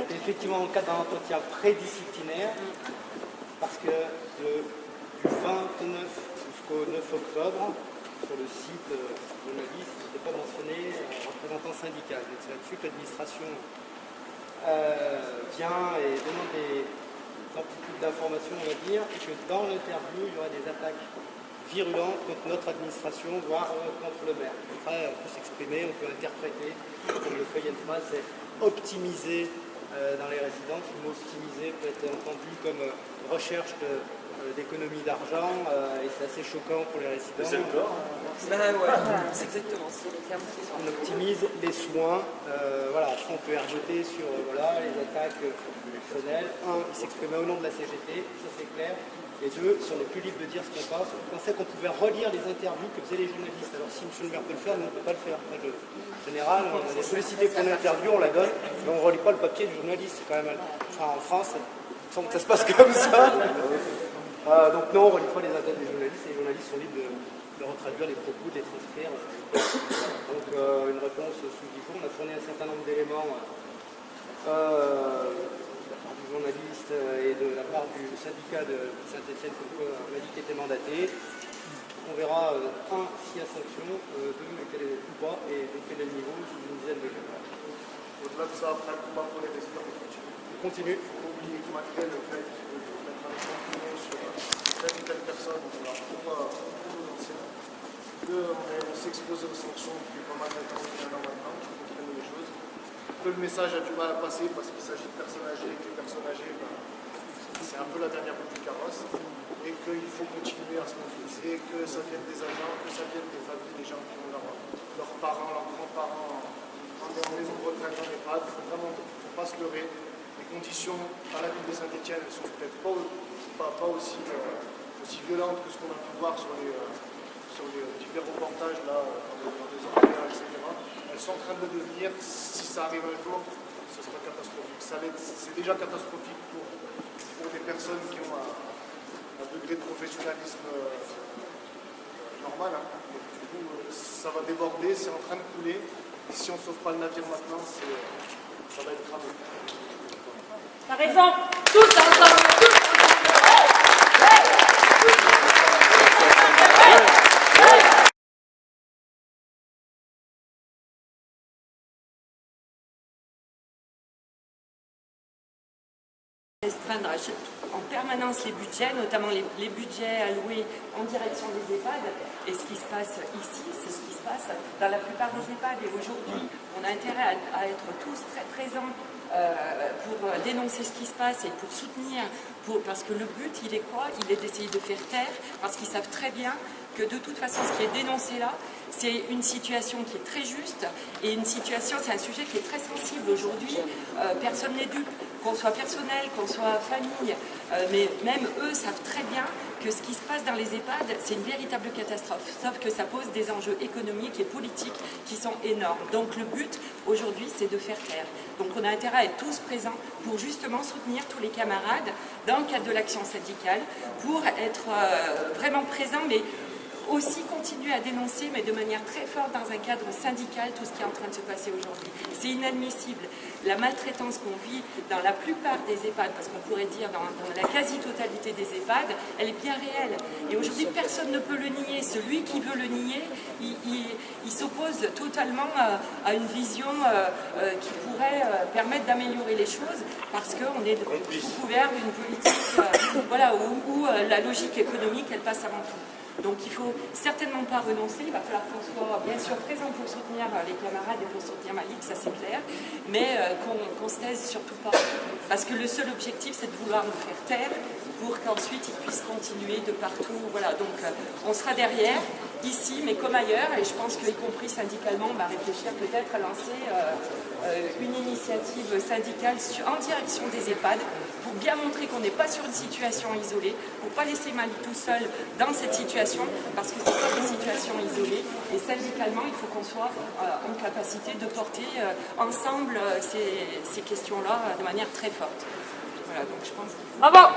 c'était effectivement dans le cadre d'un entretien prédisciplinaire, parce que du 29 jusqu'au 9 octobre, sur le site de la liste, il n'était pas mentionné représentant syndical. Donc c'est là-dessus que l'administration vient et demande des amplitudes d'informations, on va dire, et que dans l'interview, il y aura des attaques virulentes contre notre administration, voire contre le maire. Après, on peut s'exprimer, on peut interpréter, comme le fait Yann Fras, c'est optimiser dans les résidences. Le mot optimiser peut être entendu comme recherche d'économie d'argent, et c'est assez choquant pour les résidents. C'est le corps. C'est exactement ça. On optimise les soins. Voilà, après on peut ergoter sur les attaques personnelles. Un, il s'exprimait au nom de la CGT, ça c'est clair. Et deux, si on est plus libre de dire ce qu'on pense, on pensait qu'on pouvait relire les interviews que faisaient les journalistes. Alors si M. le maire peut le faire, nous on ne peut pas le faire. En général, on est sollicité pour une interview, on la donne, mais on ne relit pas le papier du journaliste. C'est quand même, enfin, en France, il semble que ça se passe comme ça. Donc non, on ne relit pas les interviews des journalistes, et les journalistes sont libres de retraduire les propos, de les transcrire. Donc une réponse sous 10 jours. On a fourni un certain nombre d'éléments de la part du journaliste et de la part du syndicat de Saint-Etienne, comme quoi on a dit qu'il était mandaté. On verra, un, s'il y a sanction, deux, quel est ou pas, et quel est le niveau, sous une dizaine de jours. Au-delà de ça, après le combat pour les résidents, On continue. oubliez que malgré le fait de mettre un confinement sur telle ou telle personne, pourquoi nos anciens, on s'expose aux sanctions depuis pas mal de temps, depuis un an maintenant, il faut traîner les choses. Que le message a du mal à passer parce qu'il s'agit de personnes âgées, et que les personnes âgées, c'est un peu la dernière roue du carrosse, et qu'il faut continuer à se mobiliser, que ça vienne des agents, que ça vienne des familles, des gens qui ont leurs parents, leurs grands-parents en maison de retraite, en EHPAD. Vraiment, il ne faut pas se leurrer. Les conditions à la ville de Saint-Etienne ne sont peut-être pas aussi violentes que ce qu'on a pu voir sur les divers reportages là, dans des hôpitaux, etc. Elles sont en train de le devenir. Si ça arrive un jour, ce sera catastrophique. C'est déjà catastrophique pour des personnes qui ont un degré de professionnalisme normal. Du coup, ça va déborder, c'est en train de couler. Et si on ne sauve pas le navire maintenant, ça va être grave. T'as raison, tous ensemble, tous Restreindre en permanence les budgets, notamment les budgets alloués en direction des EHPAD. Et ce qui se passe ici, c'est ce qui se passe dans la plupart des EHPAD. Et aujourd'hui, on a intérêt à être tous très présents pour dénoncer ce qui se passe et pour soutenir, parce que le but, il est quoi? Il est d'essayer de faire taire, parce qu'ils savent très bien que de toute façon, ce qui est dénoncé là, c'est une situation qui est très juste et une situation, c'est un sujet qui est très sensible aujourd'hui. Personne n'est dupe, qu'on soit personnel, qu'on soit famille, mais même eux savent très bien que ce qui se passe dans les EHPAD, c'est une véritable catastrophe, sauf que ça pose des enjeux économiques et politiques qui sont énormes. Donc le but aujourd'hui, c'est de faire taire. Donc on a intérêt à être tous présents pour justement soutenir tous les camarades dans le cadre de l'action syndicale, pour être vraiment présents, mais aussi continuer à dénoncer, mais de manière très forte dans un cadre syndical, tout ce qui est en train de se passer aujourd'hui. C'est inadmissible. La maltraitance qu'on vit dans la plupart des EHPAD, parce qu'on pourrait dire dans la quasi-totalité des EHPAD, elle est bien réelle. Et aujourd'hui, personne ne peut le nier. Celui qui veut le nier, il s'oppose totalement à une vision qui pourrait permettre d'améliorer les choses, parce qu'on est sous couvert d'une politique où la logique économique, elle passe avant tout. Donc il ne faut certainement pas renoncer, il va falloir qu'on soit bien sûr présent pour soutenir les camarades et pour soutenir Malik, ça c'est clair, mais qu'on se taise surtout pas. Parce que le seul objectif, c'est de vouloir nous faire taire pour qu'ensuite ils puissent continuer de partout. Voilà, donc on sera derrière, ici, mais comme ailleurs, et je pense qu'y compris syndicalement, on va réfléchir peut-être à lancer une initiative syndicale en direction des EHPAD, pour bien montrer qu'on n'est pas sur une situation isolée, pour ne pas laisser Malik tout seul dans cette situation, parce que ce n'est pas une situation isolée. Et syndicalement, il faut qu'on soit en capacité de porter ensemble ces questions-là de manière très forte. Voilà, donc je pense qu'il faut... Bravo.